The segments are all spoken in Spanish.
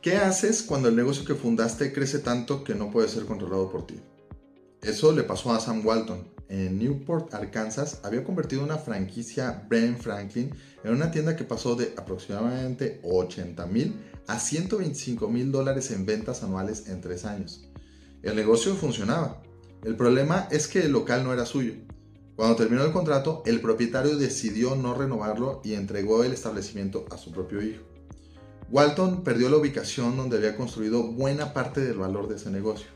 ¿Qué haces cuando el negocio que fundaste crece tanto que no puede ser controlado por ti? Eso le pasó a Sam Walton. En Newport, Arkansas, había convertido una franquicia Ben Franklin en una tienda que pasó de aproximadamente 80,000 a $125,000 en ventas anuales en 3 años. El negocio funcionaba. El problema es que el local no era suyo. Cuando terminó el contrato, el propietario decidió no renovarlo y entregó el establecimiento a su propio hijo. Walton perdió la ubicación donde había construido buena parte del valor de ese negocio.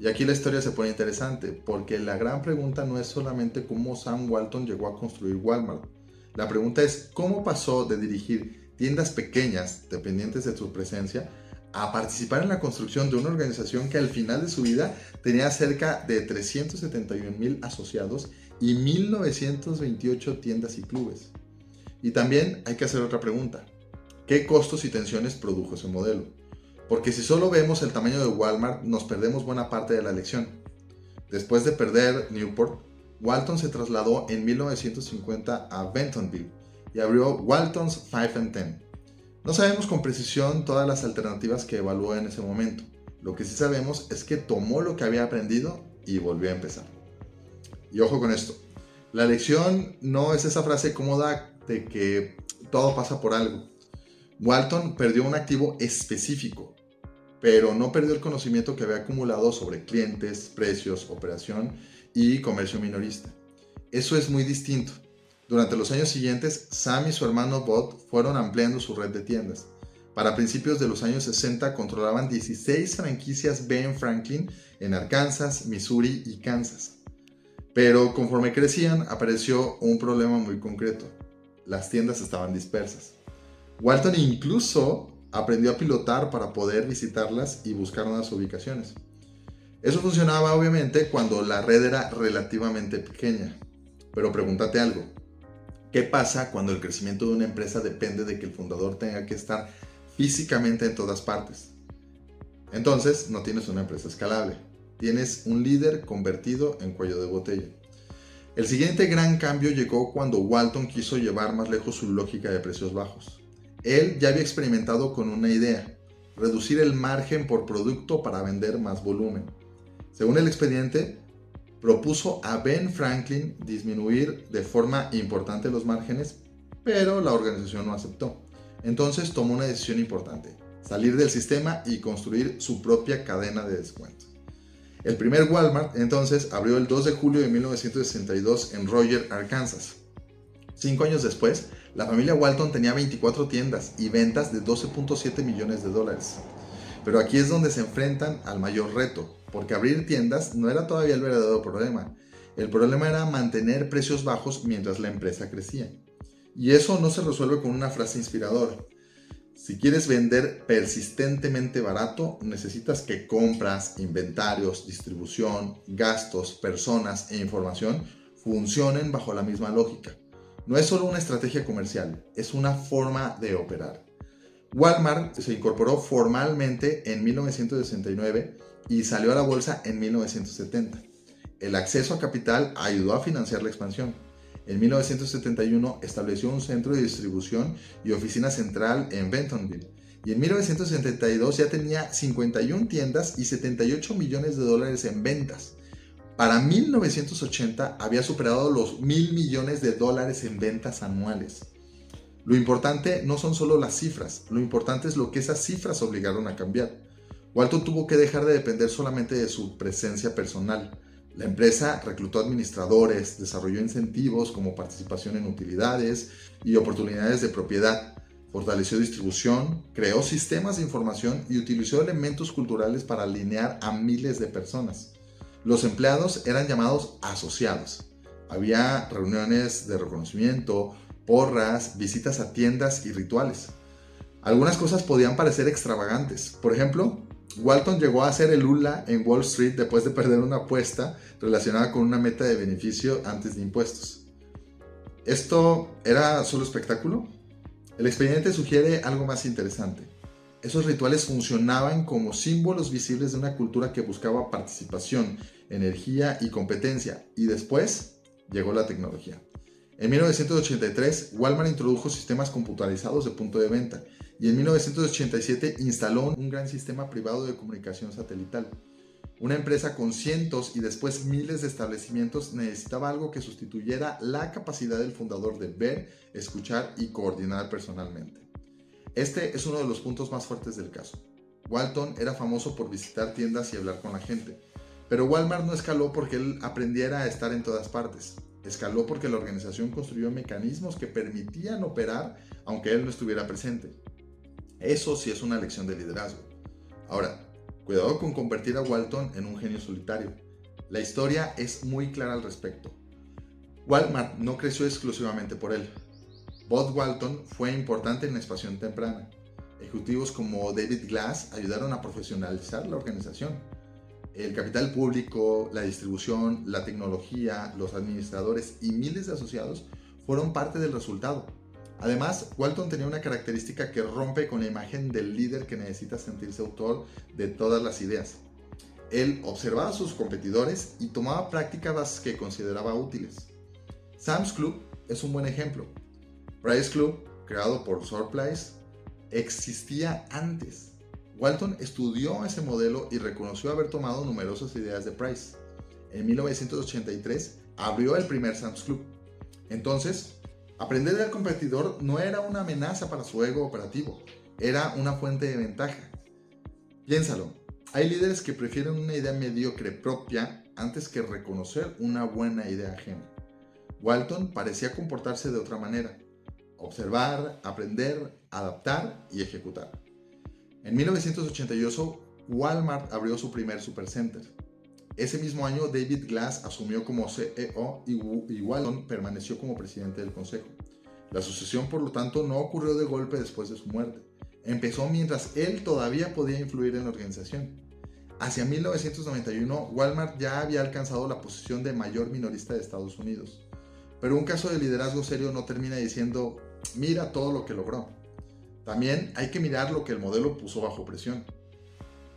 Y aquí la historia se pone interesante, porque la gran pregunta no es solamente cómo Sam Walton llegó a construir Walmart. La pregunta es cómo pasó de dirigir tiendas pequeñas, dependientes de su presencia, a participar en la construcción de una organización que al final de su vida tenía cerca de 371,000 asociados y 1,928 tiendas y clubes. Y también hay que hacer otra pregunta. ¿Qué costos y tensiones produjo ese modelo? Porque si solo vemos el tamaño de Walmart, nos perdemos buena parte de la lección. Después de perder Newport, Walton se trasladó en 1950 a Bentonville y abrió Walton's 5 and 10. No sabemos con precisión todas las alternativas que evaluó en ese momento. Lo que sí sabemos es que tomó lo que había aprendido y volvió a empezar. Y ojo con esto, la lección no es esa frase cómoda de que todo pasa por algo. Walton perdió un activo específico, pero no perdió el conocimiento que había acumulado sobre clientes, precios, operación y comercio minorista. Eso es muy distinto. Durante los años siguientes, Sam y su hermano Bud fueron ampliando su red de tiendas. Para principios de los años 60 controlaban 16 franquicias Ben Franklin en Arkansas, Missouri y Kansas. Pero conforme crecían, apareció un problema muy concreto. Las tiendas estaban dispersas. Walton incluso aprendió a pilotar para poder visitarlas y buscar nuevas ubicaciones. Eso funcionaba obviamente cuando la red era relativamente pequeña. Pero pregúntate algo. ¿Qué pasa cuando el crecimiento de una empresa depende de que el fundador tenga que estar físicamente en todas partes? Entonces no tienes una empresa escalable. Tienes un líder convertido en cuello de botella. El siguiente gran cambio llegó cuando Walton quiso llevar más lejos su lógica de precios bajos. Él ya había experimentado con una idea: reducir el margen por producto para vender más volumen. Según el expediente, propuso a Ben Franklin disminuir de forma importante los márgenes, pero la organización no aceptó. Entonces tomó una decisión importante: salir del sistema y construir su propia cadena de descuentos. El primer Walmart entonces abrió el 2 de julio de 1962 en Roger, Arkansas. 5 años después, la familia Walton tenía 24 tiendas y ventas de $12.7 millones. Pero aquí es donde se enfrentan al mayor reto, porque abrir tiendas no era todavía el verdadero problema. El problema era mantener precios bajos mientras la empresa crecía. Y eso no se resuelve con una frase inspiradora. Si quieres vender persistentemente barato, necesitas que compras, inventarios, distribución, gastos, personas e información funcionen bajo la misma lógica. No es solo una estrategia comercial, es una forma de operar. Walmart se incorporó formalmente en 1969 y salió a la bolsa en 1970. El acceso a capital ayudó a financiar la expansión. En 1971 estableció un centro de distribución y oficina central en Bentonville. Y en 1972 ya tenía 51 tiendas y $78 millones en ventas. Para 1980 había superado los $1,000 millones en ventas anuales. Lo importante no son solo las cifras, lo importante es lo que esas cifras obligaron a cambiar. Walton tuvo que dejar de depender solamente de su presencia personal. La empresa reclutó administradores, desarrolló incentivos como participación en utilidades y oportunidades de propiedad, fortaleció distribución, creó sistemas de información y utilizó elementos culturales para alinear a miles de personas. Los empleados eran llamados asociados. Había reuniones de reconocimiento, porras, visitas a tiendas y rituales. Algunas cosas podían parecer extravagantes. Por ejemplo, Walton llegó a hacer el hula en Wall Street después de perder una apuesta relacionada con una meta de beneficio antes de impuestos. ¿Esto era solo espectáculo? El expediente sugiere algo más interesante. Esos rituales funcionaban como símbolos visibles de una cultura que buscaba participación, energía y competencia, y después llegó la tecnología. En 1983, Walmart introdujo sistemas computarizados de punto de venta y en 1987 instaló un gran sistema privado de comunicación satelital. Una empresa con cientos y después miles de establecimientos necesitaba algo que sustituyera la capacidad del fundador de ver, escuchar y coordinar personalmente. Este es uno de los puntos más fuertes del caso. Walton era famoso por visitar tiendas y hablar con la gente, pero Walmart no escaló porque él aprendiera a estar en todas partes. Escaló porque la organización construyó mecanismos que permitían operar aunque él no estuviera presente. Eso sí es una lección de liderazgo. Ahora, cuidado con convertir a Walton en un genio solitario. La historia es muy clara al respecto. Walmart no creció exclusivamente por él. Bud Walton fue importante en la expansión temprana. Ejecutivos como David Glass ayudaron a profesionalizar la organización. El capital público, la distribución, la tecnología, los administradores y miles de asociados fueron parte del resultado. Además, Walton tenía una característica que rompe con la imagen del líder que necesita sentirse autor de todas las ideas. Él observaba a sus competidores y tomaba prácticas que consideraba útiles. Sam's Club es un buen ejemplo. Price Club, creado por Surprise, existía antes. Walton estudió ese modelo y reconoció haber tomado numerosas ideas de Price. En 1983 abrió el primer Sam's Club. Entonces, aprender del competidor no era una amenaza para su ego operativo, era una fuente de ventaja. Piénsalo, hay líderes que prefieren una idea mediocre propia antes que reconocer una buena idea ajena. Walton parecía comportarse de otra manera: observar, aprender, adaptar y ejecutar. En 1988, Walmart abrió su primer supercenter. Ese mismo año, David Glass asumió como CEO y Walton permaneció como presidente del consejo. La sucesión, por lo tanto, no ocurrió de golpe después de su muerte. Empezó mientras él todavía podía influir en la organización. Hacia 1991, Walmart ya había alcanzado la posición de mayor minorista de Estados Unidos. Pero un caso de liderazgo serio no termina diciendo, mira todo lo que logró. También hay que mirar lo que el modelo puso bajo presión.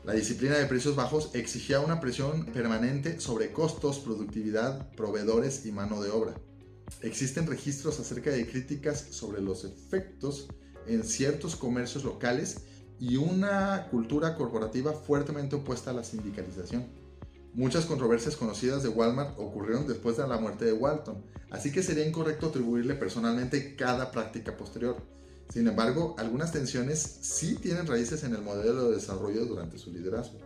La disciplina de precios bajos exigía una presión permanente sobre costos, productividad, proveedores y mano de obra. Existen registros acerca de críticas sobre los efectos en ciertos comercios locales y una cultura corporativa fuertemente opuesta a la sindicalización. Muchas controversias conocidas de Walmart ocurrieron después de la muerte de Walton, así que sería incorrecto atribuirle personalmente cada práctica posterior. Sin embargo, algunas tensiones sí tienen raíces en el modelo de desarrollo durante su liderazgo.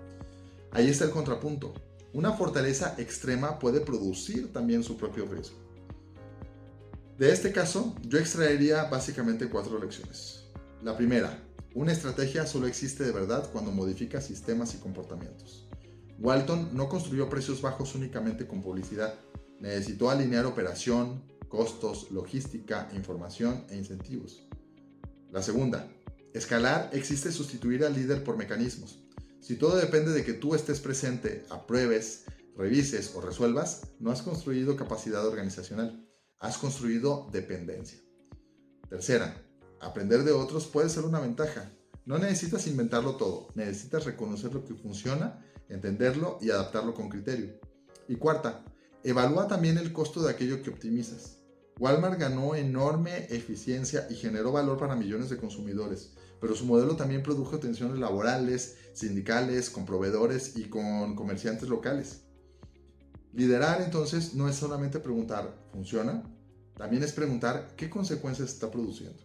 Ahí está el contrapunto. Una fortaleza extrema puede producir también su propio riesgo. De este caso, yo extraería básicamente 4 lecciones. La primera, una estrategia solo existe de verdad cuando modifica sistemas y comportamientos. Walton no construyó precios bajos únicamente con publicidad. Necesitó alinear operación, costos, logística, información e incentivos. La segunda, escalar existe sustituir al líder por mecanismos. Si todo depende de que tú estés presente, apruebes, revises o resuelvas, no has construido capacidad organizacional, has construido dependencia. Tercera, aprender de otros puede ser una ventaja. No necesitas inventarlo todo, necesitas reconocer lo que funciona, entenderlo y adaptarlo con criterio. Y cuarta, evalúa también el costo de aquello que optimizas. Walmart ganó enorme eficiencia y generó valor para millones de consumidores, pero su modelo también produjo tensiones laborales, sindicales, con proveedores y con comerciantes locales. Liderar entonces no es solamente preguntar, ¿funciona? También es preguntar qué consecuencias está produciendo.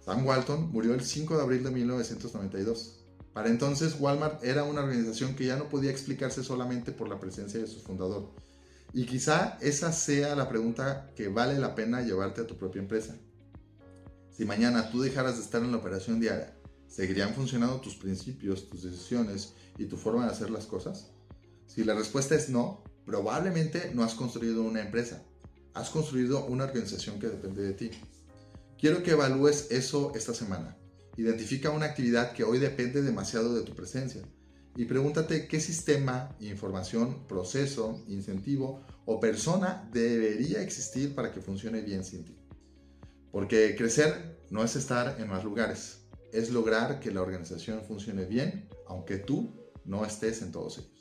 Sam Walton murió el 5 de abril de 1992. Para entonces, Walmart era una organización que ya no podía explicarse solamente por la presencia de su fundador. Y quizá esa sea la pregunta que vale la pena llevarte a tu propia empresa. Si mañana tú dejaras de estar en la operación diaria, ¿seguirían funcionando tus principios, tus decisiones y tu forma de hacer las cosas? Si la respuesta es no, probablemente no has construido una empresa. Has construido una organización que depende de ti. Quiero que evalúes eso esta semana. Identifica una actividad que hoy depende demasiado de tu presencia y pregúntate qué sistema, información, proceso, incentivo o persona debería existir para que funcione bien sin ti. Porque crecer no es estar en más lugares, es lograr que la organización funcione bien, aunque tú no estés en todos ellos.